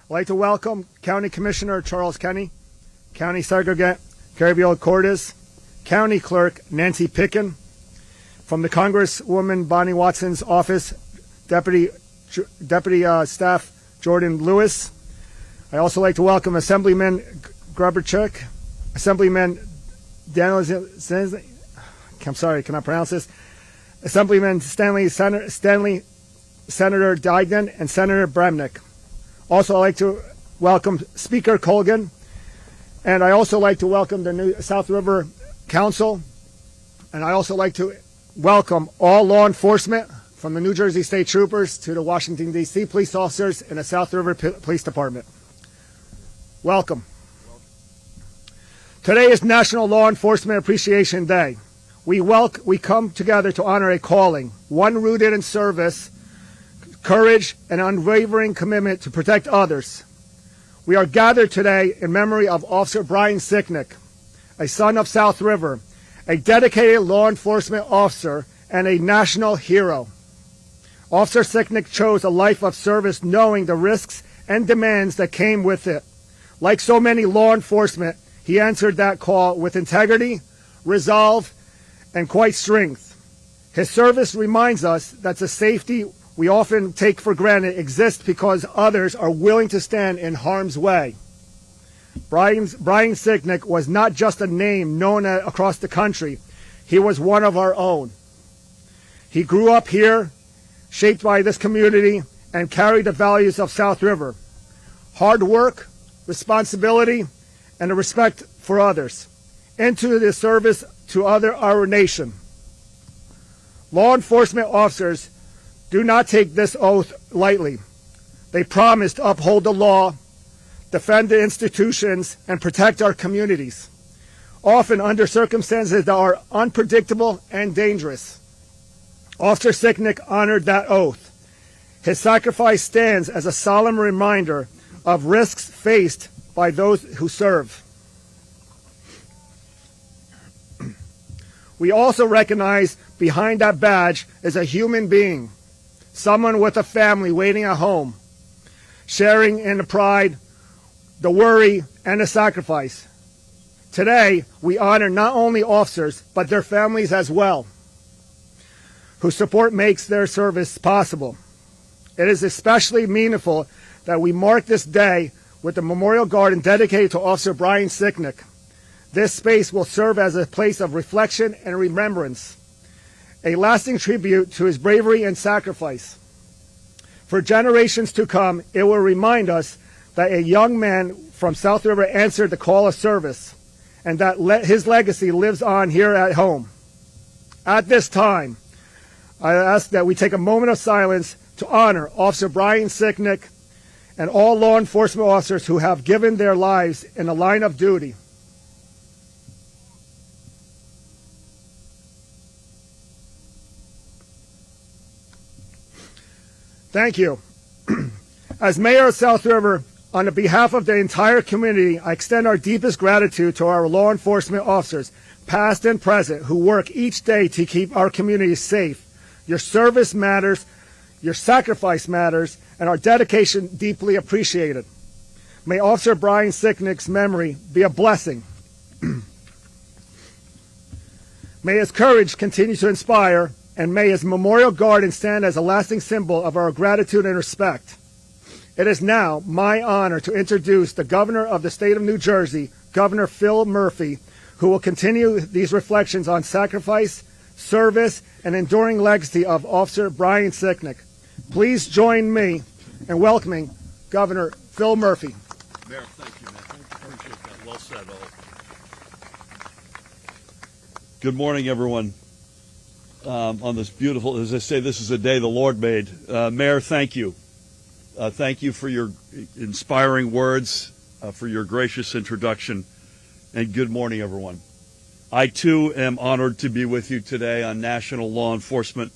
I'd like to welcome County Commissioner Charles Kenny, County Segregant Gabriel Cordes, County Clerk Nancy Pickin, from the Congresswoman Bonnie Watson's office, Deputy Staff Jordan Lewis. I also like to welcome Assemblyman Gruberchuk, Assemblyman Daniel, I'm sorry, I cannot pronounce this, Assemblyman Senator Dignan, and Senator Bremnick. Also, I'd like to welcome Speaker Colgan, and I also like to welcome the new South River Council, and I also like to welcome all law enforcement, from the New Jersey State Troopers to the Washington, D.C. police officers and the South River Police Department. Welcome. Today is National Law Enforcement Appreciation Day. We come together to honor a calling, one rooted in service, courage, and unwavering commitment to protect others. We are gathered today in memory of Officer Brian Sicknick, a son of South River, a dedicated law enforcement officer, and a national hero. Officer Sicknick chose a life of service knowing the risks and demands that came with it. Like so many law enforcement, he answered that call with integrity, resolve, and quite strength. His service reminds us that the safety we often take for granted exists because others are willing to stand in harm's way. Brian Sicknick was not just a name known across the country. He was one of our own. He grew up here, shaped by this community, and carried the values of South River: hard work, responsibility, and a respect for others, into the service to our nation. Law enforcement officers do not take this oath lightly. They promise to uphold the law, defend the institutions, and protect our communities, often under circumstances that are unpredictable and dangerous. Officer Sicknick honored that oath. His sacrifice stands as a solemn reminder of risks faced by those who serve. We also recognize behind that badge is a human being, someone with a family waiting at home, sharing in the pride, the worry, and the sacrifice. Today, we honor not only officers, but their families as well, whose support makes their service possible. It is especially meaningful that we mark this day with a memorial garden dedicated to Officer Brian Sicknick. This space will serve as a place of reflection and remembrance, a lasting tribute to his bravery and sacrifice. For generations to come, it will remind us that a young man from South River answered the call of service, and that his legacy lives on here at home. At this time, I ask that we take a moment of silence to honor Officer Brian Sicknick and all law enforcement officers who have given their lives in the line of duty. Thank you. As Mayor of South River, on behalf of the entire community, I extend our deepest gratitude to our law enforcement officers, past and present, who work each day to keep our community safe. Your service matters, your sacrifice matters, and our dedication deeply appreciated. May Officer Brian Sicknick's memory be a blessing. May his courage continue to inspire, and may his memorial garden stand as a lasting symbol of our gratitude and respect. It is now my honor to introduce the Governor of the State of New Jersey, Governor Phil Murphy, who will continue these reflections on sacrifice, service, and enduring legacy of Officer Brian Sicknick. Please join me in welcoming Governor Phil Murphy. Mayor, thank you, man. Appreciate that. Well said, all. Good morning, everyone. On this beautiful, as I say, this is a day the Lord made. Mayor, thank you. Thank you for your inspiring words, for your gracious introduction, and good morning, everyone. I, too, am honored to be with you today on National Law Enforcement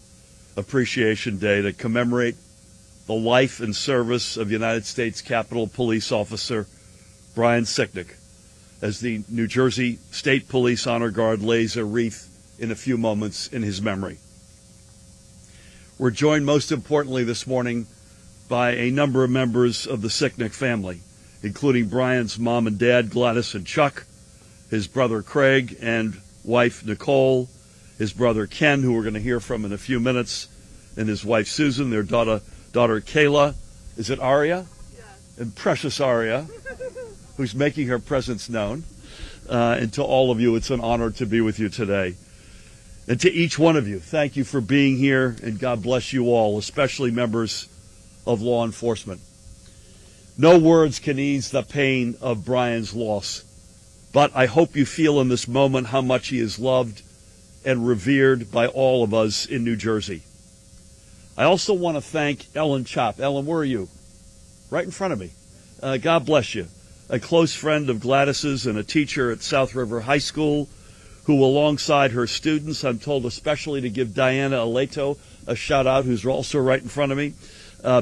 Appreciation Day to commemorate the life and service of United States Capitol Police Officer Brian Sicknick, as the New Jersey State Police Honor Guard lays a wreath in a few moments in his memory. We're joined most importantly this morning by a number of members of the Sicknick family, including Brian's mom and dad, Gladys and Chuck, his brother Craig and wife Nicole, his brother Ken, who we're going to hear from in a few minutes, and his wife Susan, their daughter Kayla. Is it Aria? Yes. And precious Aria, who's making her presence known. And to all of you, it's an honor to be with you today. And to each one of you, thank you for being here, and God bless you all, especially members of law enforcement. No words can ease the pain of Brian's loss, but I hope you feel in this moment how much he is loved and revered by all of us in New Jersey. I also want to thank Ellen Chopp. Ellen, where are you? Right in front of me. God bless you. A close friend of Gladys's and a teacher at South River High School, who alongside her students, I'm told especially to give Diana Aleto a shout out, who's also right in front of me,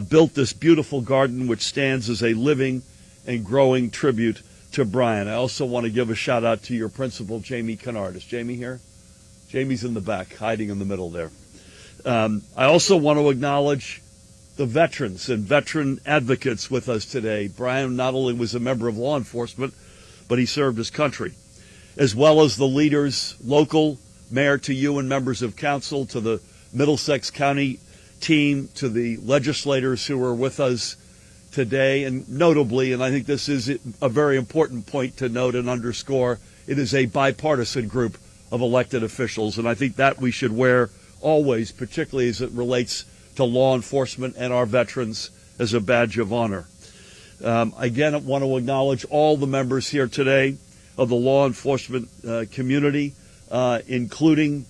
built this beautiful garden which stands as a living and growing tribute to Brian. I also want to give a shout out to your principal, Jamie Kennard. Is Jamie here? Jamie's in the back, hiding in the middle there. I also want to acknowledge the veterans and veteran advocates with us today. Brian not only was a member of law enforcement, but he served his country, as well as the leaders, local, mayor to you and members of council, to the Middlesex County team, to the legislators who are with us today, and notably, and I think this is a very important point to note and underscore, it is a bipartisan group of elected officials, and I think that we should wear always, particularly as it relates to law enforcement and our veterans, as a badge of honor. Again, I want to acknowledge all the members here today of the law enforcement community, including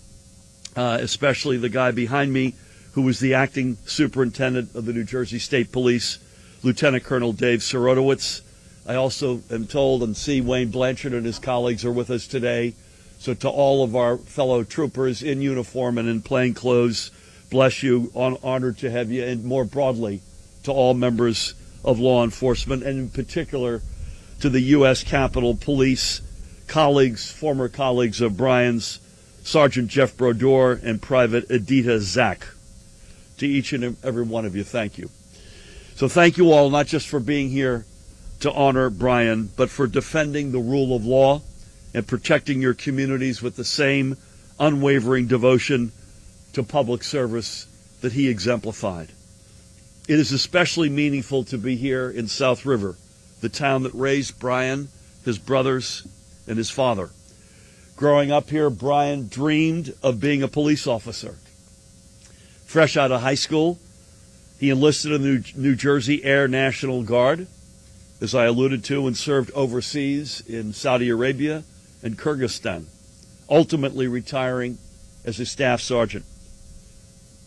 especially the guy behind me, who was the acting superintendent of the New Jersey State Police, Lieutenant Colonel Dave Sorotowicz. I also am told and see Wayne Blanchard and his colleagues are with us today. So to all of our fellow troopers in uniform and in plain clothes, bless you, honored to have you, and more broadly to all members of law enforcement, and in particular to the U.S. Capitol Police colleagues, former colleagues of Brian's, Sergeant Jeff Brodeur and Private Edita Zach. To each and every one of you, thank you. So thank you all, not just for being here to honor Brian, but for defending the rule of law and protecting your communities with the same unwavering devotion to public service that he exemplified. It is especially meaningful to be here in South River, the town that raised Brian, his brothers, and his father. Growing up here, Brian dreamed of being a police officer. Fresh out of high school, he enlisted in the New Jersey Air National Guard, as I alluded to, and served overseas in Saudi Arabia and Kyrgyzstan, ultimately retiring as a staff sergeant.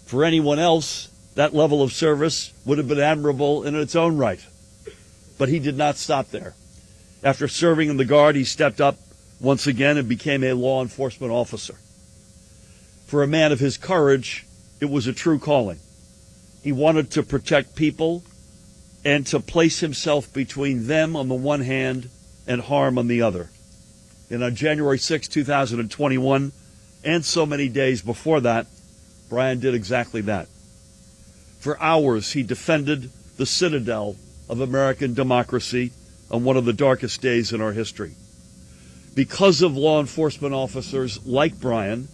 For anyone else, that level of service would have been admirable in its own right. But he did not stop there. After serving in the Guard, he stepped up once again and became a law enforcement officer. For a man of his courage, it was a true calling. He wanted to protect people and to place himself between them on the one hand and harm on the other. And on January 6, 2021, and so many days before that, Brian did exactly that. For hours, he defended the citadel of American democracy on one of the darkest days in our history. Because of law enforcement officers like Brian,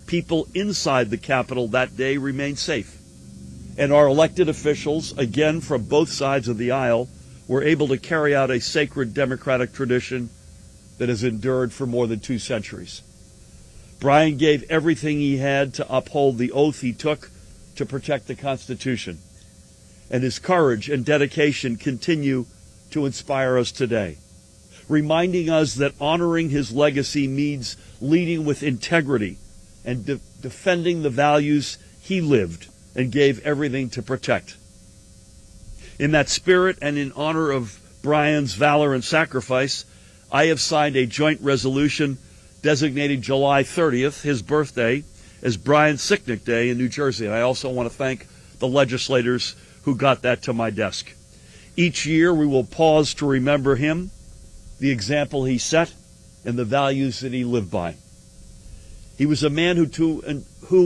people inside the Capitol that day remained safe. And our elected officials, again from both sides of the aisle, were able to carry out a sacred democratic tradition that has endured for more than 2 centuries. Brian gave everything he had to uphold the oath he took to protect the Constitution. And his courage and dedication continue to inspire us today, reminding us that honoring his legacy means leading with integrity and defending the values he lived and gave everything to protect. In that spirit and in honor of Brian's valor and sacrifice, I have signed a joint resolution designating July 30th, his birthday, as Brian Sicknick Day in New Jersey. And I also want to thank the legislators who got that to my desk. Each year we will pause to remember him, the example he set, and the values that he lived by. He was a man who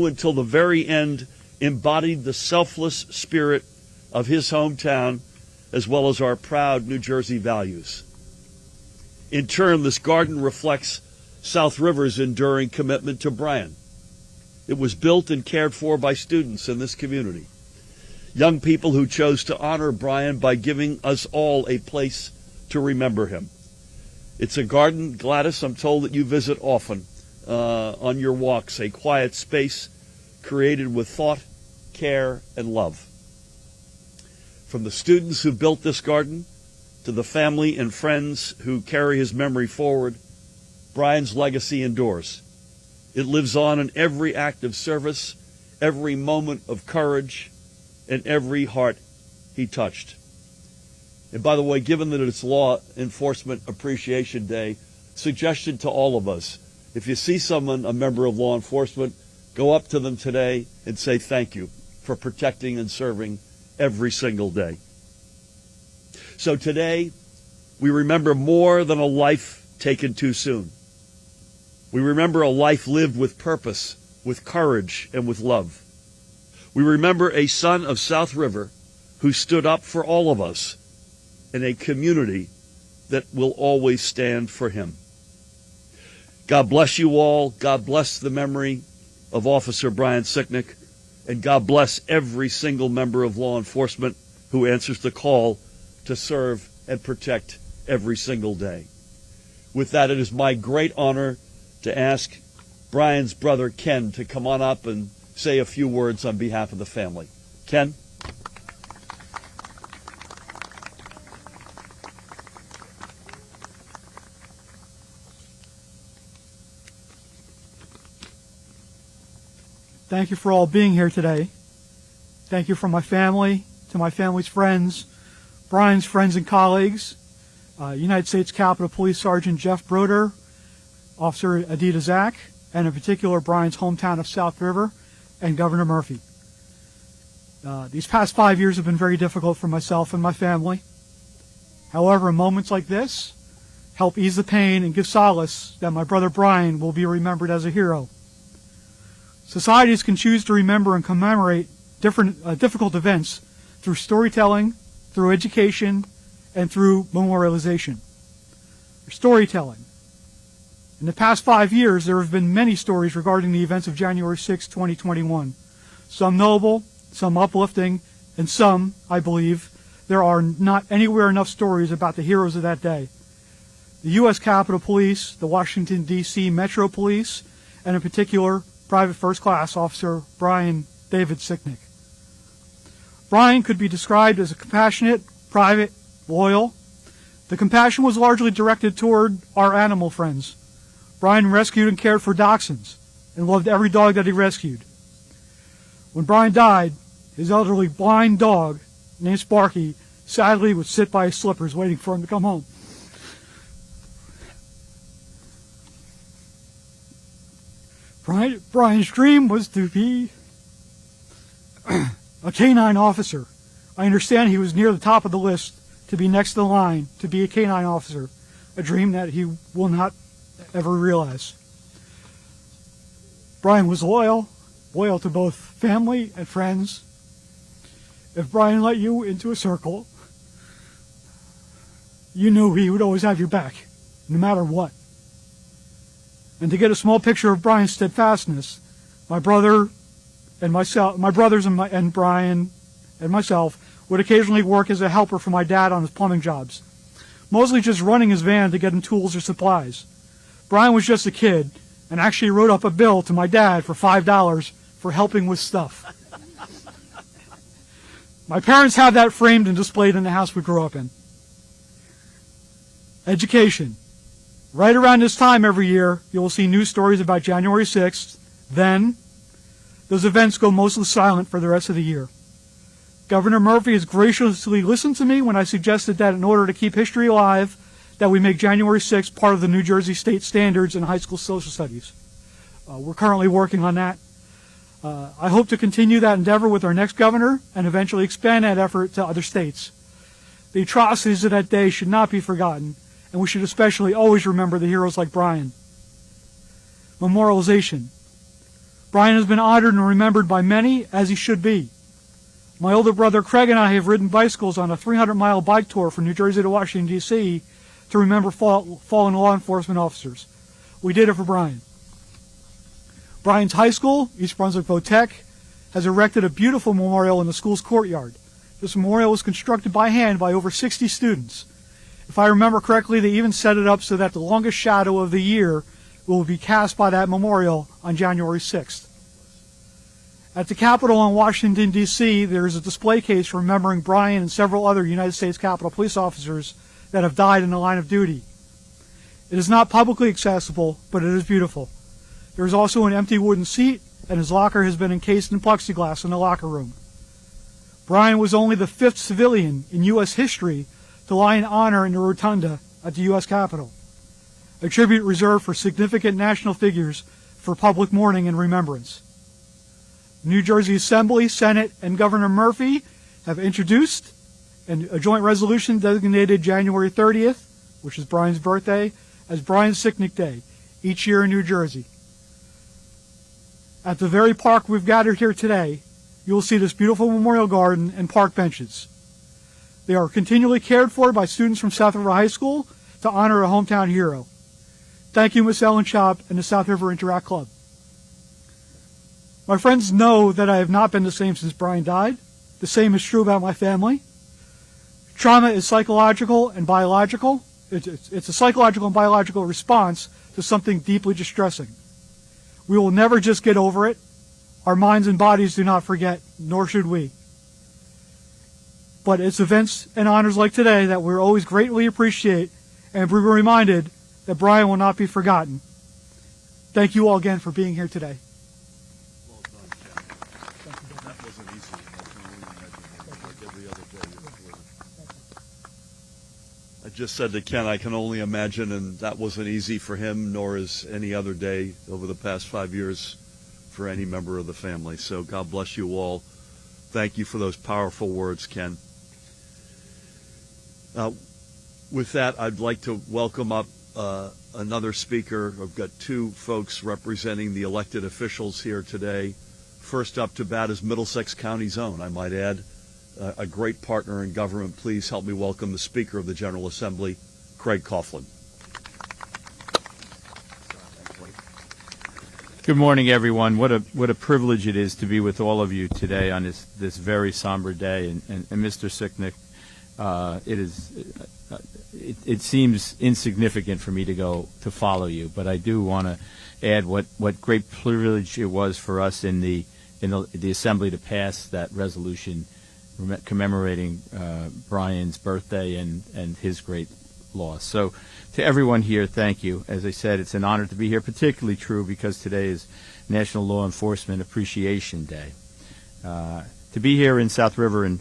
until the very end embodied the selfless spirit of his hometown, as well as our proud New Jersey values. In turn, this garden reflects South River's enduring commitment to Brian. It was built and cared for by students in this community, young people who chose to honor Brian by giving us all a place to remember him. It's a garden, Gladys, I'm told that you visit often on your walks, a quiet space created with thought, care, and love. From the students who built this garden to the family and friends who carry his memory forward, Brian's legacy endures. It lives on in every act of service, every moment of courage, and every heart he touched. And by the way, given that it's Law Enforcement Appreciation Day, suggestion to all of us, if you see someone, a member of law enforcement, go up to them today and say thank you for protecting and serving every single day. So today, we remember more than a life taken too soon. We remember a life lived with purpose, with courage, and with love. We remember a son of South River who stood up for all of us in a community that will always stand for him. God bless you all. God bless the memory of Officer Brian Sicknick. And God bless every single member of law enforcement who answers the call to serve and protect every single day. With that, it is my great honor to ask Brian's brother, Ken, to come on up and say a few words on behalf of the family. Ken? Thank you for all being here today. Thank you from my family, to my family's friends, Brian's friends and colleagues, United States Capitol Police Sergeant Jeff Broder, Officer Adita Zach, and in particular Brian's hometown of South River, and Governor Murphy. These past 5 years have been very difficult for myself and my family. However, moments like this help ease the pain and give solace that my brother Brian will be remembered as a hero. Societies can choose to remember and commemorate difficult events through storytelling, through education, and through memorialization. Storytelling. In the past 5 years, there have been many stories regarding the events of January 6, 2021. Some noble, some uplifting, and some, I believe, there are not anywhere enough stories about the heroes of that day. The U.S. Capitol Police, the Washington, D.C. Metro Police, and in particular, Private First Class Officer Brian David Sicknick. Brian could be described as a compassionate, private, loyal. The compassion was largely directed toward our animal friends. Brian rescued and cared for dachshunds and loved every dog that he rescued. When Brian died, his elderly blind dog, named Sparky, sadly would sit by his slippers waiting for him to come home. Brian's dream was to be a canine officer. I understand he was near the top of the list to be next to the line to be a canine officer, a dream that he will not ever realize. Brian was loyal to both family and friends. If Brian let you into a circle, you knew he would always have your back, no matter what. And to get a small picture of Brian's steadfastness, my brothers and Brian and myself would occasionally work as a helper for my dad on his plumbing jobs, mostly just running his van to get him tools or supplies. Brian was just a kid and actually wrote up a bill to my dad for $5 for helping with stuff. My parents have that framed and displayed in the house we grew up in. Education. Right around this time every year, you will see news stories about January 6th. Then, those events go mostly silent for the rest of the year. Governor Murphy has graciously listened to me when I suggested that in order to keep history alive, that we make January 6th part of the New Jersey State Standards in high school social studies. We're currently working on that. I hope to continue that endeavor with our next governor and eventually expand that effort to other states. The atrocities of that day should not be forgotten, and we should especially always remember the heroes like Brian. Memorialization. Brian has been honored and remembered by many, as he should be. My older brother Craig and I have ridden bicycles on a 300-mile bike tour from New Jersey to Washington, D.C. to remember fallen law enforcement officers. We did it for Brian. Brian's high school, East Brunswick Votech, has erected a beautiful memorial in the school's courtyard. This memorial was constructed by hand by over 60 students. If I remember correctly, they even set it up so that the longest shadow of the year will be cast by that memorial on January 6th. At the Capitol in Washington, D.C., there is a display case remembering Brian and several other United States Capitol police officers that have died in the line of duty. It is not publicly accessible, but it is beautiful. There is also an empty wooden seat, and his locker has been encased in plexiglass in the locker room. Brian was only the 5th civilian in U.S. history to lie in honor in the rotunda at the U.S. Capitol, a tribute reserved for significant national figures for public mourning and remembrance. New Jersey Assembly, Senate, and Governor Murphy have introduced a joint resolution designated January 30th, which is Brian's birthday, as Brian Sicknick Day, each year in New Jersey. At the very park we've gathered here today, you will see this beautiful memorial garden and park benches. They are continually cared for by students from South River High School to honor a hometown hero. Thank you, Ms. Ellen Chop and the South River Interact Club. My friends know that I have not been the same since Brian died. The same is true about my family. Trauma is psychological and biological. It's a psychological and biological response to something deeply distressing. We will never just get over it. Our minds and bodies do not forget, nor should we. But it's events and honors like today that we'll always greatly appreciate and be reminded that Brian will not be forgotten. Thank you all again for being here today. Well done, Ken. That wasn't easy. Like every other day. I just said to Ken, I can only imagine, and that wasn't easy for him, nor is any other day over the past 5 years for any member of the family. So God bless you all. Thank you for those powerful words, Ken. With that, I'd like to welcome up another speaker. I've got two folks representing the elected officials here today. First up to bat is Middlesex County's own, I might add, a great partner in government. Please help me welcome the Speaker of the General Assembly, Craig Coughlin. Good morning, everyone. What a privilege it is to be with all of you today on this very somber day. And Mr. Sicknick, it seems insignificant for me to go to follow you, but I do want to add what great privilege it was for us in the Assembly to pass that resolution commemorating Brian's birthday and his great loss. So to everyone here, thank you. As I said, it's an honor to be here, particularly true because today is National Law Enforcement Appreciation Day. To be here in South River in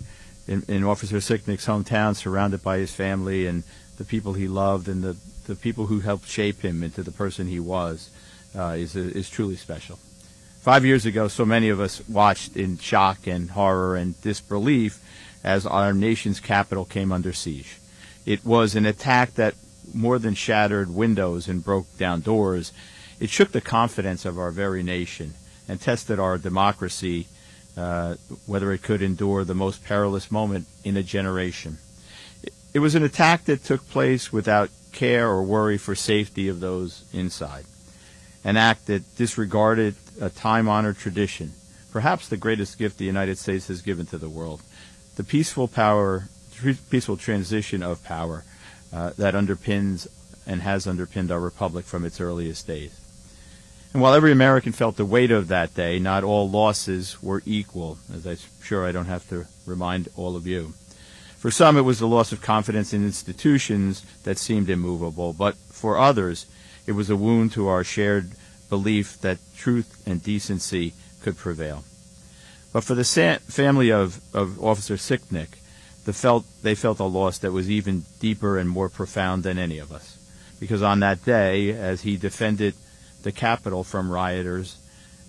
Officer Sicknick's hometown, surrounded by his family and the people he loved and the people who helped shape him into the person he was, is truly special. 5 years ago, so many of us watched in shock and horror and disbelief as our nation's capital came under siege. It was an attack that more than shattered windows and broke down doors. It shook the confidence of our very nation and tested our democracy, whether it could endure the most perilous moment in a generation. It was an attack that took place without care or worry for safety of those inside. An act that disregarded a time-honored tradition, perhaps the greatest gift the United States has given to the world, the peaceful transition of power that underpins and has underpinned our republic from its earliest days. And while every American felt the weight of that day, not all losses were equal, as I'm sure I don't have to remind all of you. For some, it was the loss of confidence in institutions that seemed immovable, but for others, it was a wound to our shared belief that truth and decency could prevail. But for the family of Officer Sicknick, they felt a loss that was even deeper and more profound than any of us. Because on that day, as he defended the Capitol from rioters,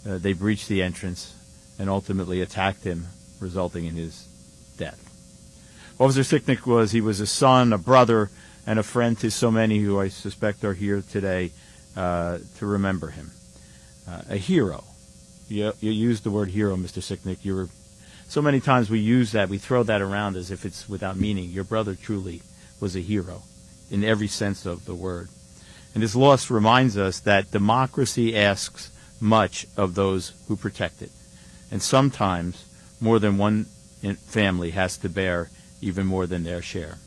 they breached the entrance and ultimately attacked him, resulting in his death. Officer Sicknick was a son, a brother, and a friend to so many who I suspect are here today to remember him. A hero. You used the word hero, Mr. Sicknick. You were So many times we use that, we throw that around as if it's without meaning. Your brother truly was a hero in every sense of the word. And his loss reminds us that democracy asks much of those who protect it. And sometimes more than one family has to bear even more than their share.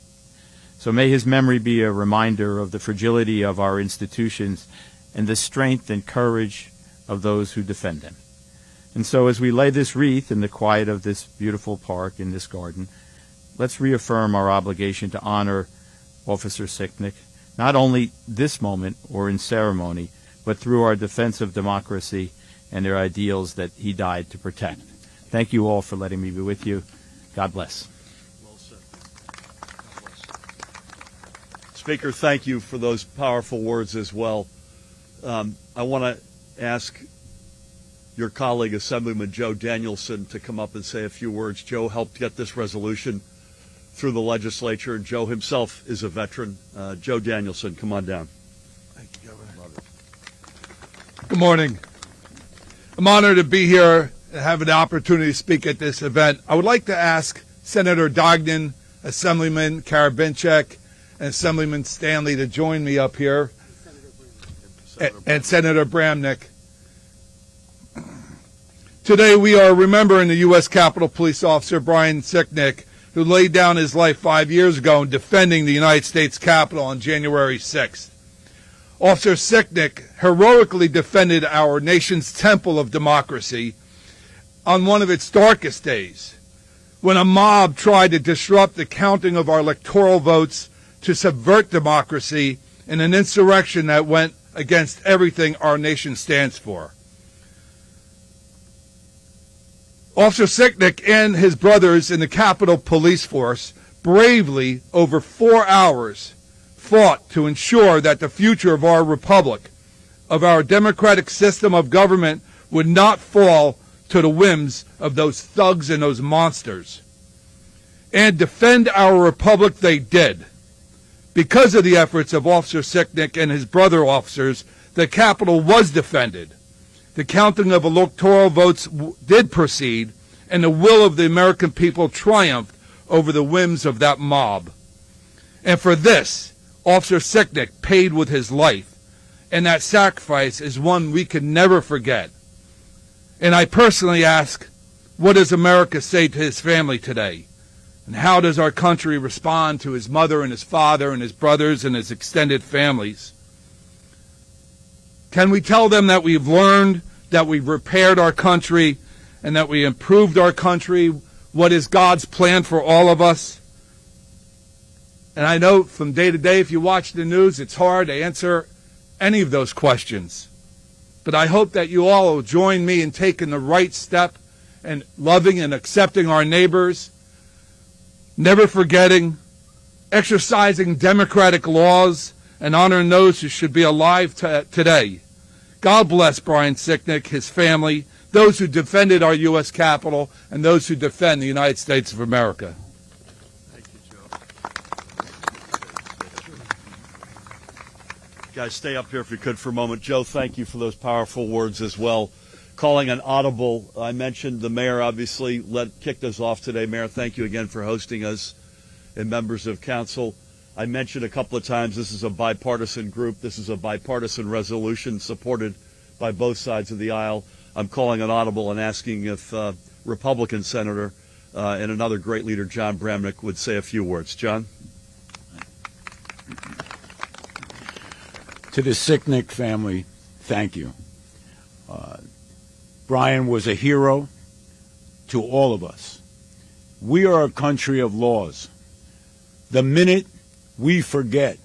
So may his memory be a reminder of the fragility of our institutions and the strength and courage of those who defend them. And so as we lay this wreath in the quiet of this beautiful park in this garden, let's reaffirm our obligation to honor Officer Sicknick, not only this moment or in ceremony, but through our defense of democracy and their ideals that he died to protect. Thank you all for letting me be with you. God bless. Well said. God bless. Speaker, thank you for those powerful words as well. I want to ask your colleague, Assemblyman Joe Danielson, to come up and say a few words. Joe helped get this resolution through the legislature, and Joe himself is a veteran. Joe Danielson, come on down. Thank you, Governor. Good morning. I'm honored to be here and have an opportunity to speak at this event. I would like to ask Senator Dogden, Assemblyman Karabinchak, and Assemblyman Stanley to join me up here, and Senator Bramnick. Today we are remembering the U.S. Capitol Police Officer Brian Sicknick, who laid down his life 5 years ago in defending the United States Capitol on January 6th. Officer Sicknick heroically defended our nation's temple of democracy on one of its darkest days, when a mob tried to disrupt the counting of our electoral votes to subvert democracy in an insurrection that went against everything our nation stands for. Officer Sicknick and his brothers in the Capitol Police Force bravely, over 4 hours, fought to ensure that the future of our republic, of our democratic system of government, would not fall to the whims of those thugs and those monsters. And defend our republic they did. Because of the efforts of Officer Sicknick and his brother officers, the Capitol was defended. The counting of electoral votes did proceed, and the will of the American people triumphed over the whims of that mob. And for this, Officer Sicknick paid with his life, and that sacrifice is one we can never forget. And I personally ask, what does America say to his family today? And how does our country respond to his mother and his father and his brothers and his extended families? Can we tell them that we've learned, that we've repaired our country, and that we improved our country? What is God's plan for all of us? And I know from day to day, if you watch the news, it's hard to answer any of those questions. But I hope that you all will join me in taking the right step and loving and accepting our neighbors, never forgetting, exercising democratic laws, and honoring those who should be alive today. God bless Brian Sicknick, his family, those who defended our U.S. Capitol, and those who defend the United States of America. Thank you, Joe. Guys, stay up here if you could for a moment. Joe, thank you for those powerful words as well. Calling an audible, I mentioned the mayor obviously kicked us off today. Mayor, thank you again for hosting us, and members of council. I mentioned a couple of times this is a bipartisan group. This is a bipartisan resolution supported by both sides of the aisle. I'm calling an audible and asking if Republican Senator and another great leader, John Bramnick, would say a few words. John? To the Sicknick family, thank you. Brian was a hero to all of us. We are a country of laws. The minute we forget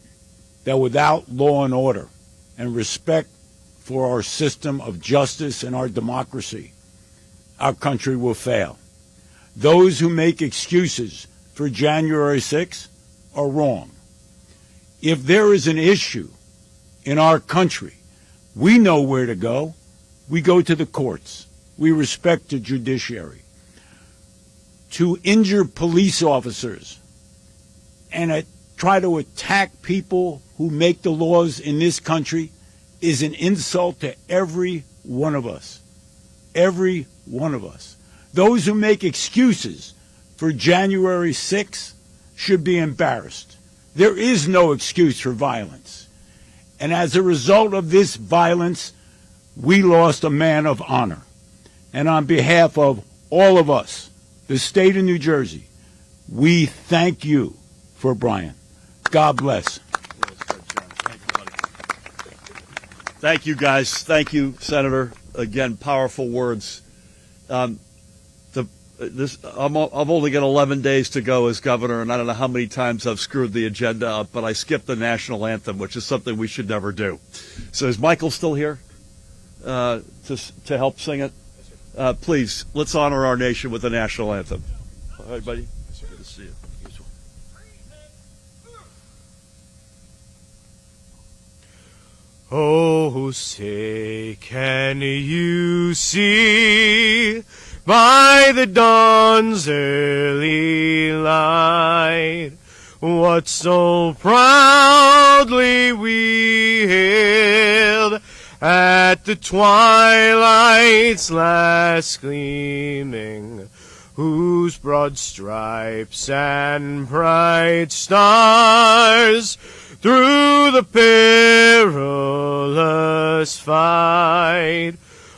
that without law and order and respect for our system of justice and our democracy, our country will fail. Those who make excuses for January 6th are wrong. If there is an issue in our country, we know where to go. We go to the courts. We respect the judiciary. To injure police officers and try to attack people who make the laws in this country is an insult to every one of us. Every one of us. Those who make excuses for January 6th should be embarrassed. There is no excuse for violence. And as a result of this violence, we lost a man of honor. And on behalf of all of us, the state of New Jersey, we thank you for Brian. God bless. Thank you, guys. Thank you, Senator. Again, powerful words. I've only got 11 days to go as governor, and I don't know how many times I've screwed the agenda up, but I skipped the national anthem, which is something we should never do. So is Michael still here to help sing it? Please, let's honor our nation with the national anthem. All right, buddy. Good to see you. Oh, say, can you see by the dawn's early light what so proudly we hailed at the twilight's last gleaming, whose broad stripes and bright stars through the perilous fight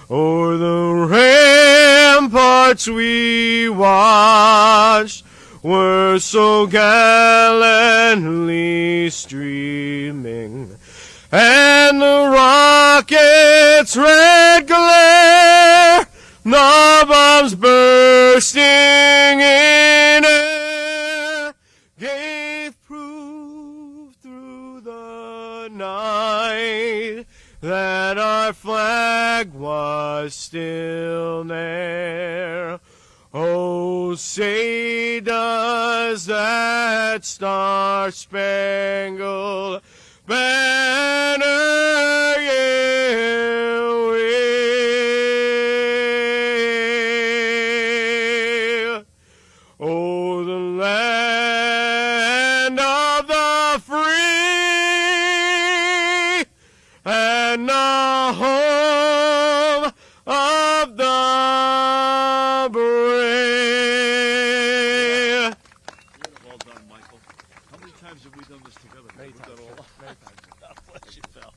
o'er the ramparts we watched were so gallantly streaming, and the rocket's red glare, the bombs bursting in air, gave proof through the night that our flag was still there. Oh, say does that star-spangled banner yet wave? Oh, the land of the free and the home of the brave. Well done, Michael. How many times have we done this together? Many times. God bless you, pal.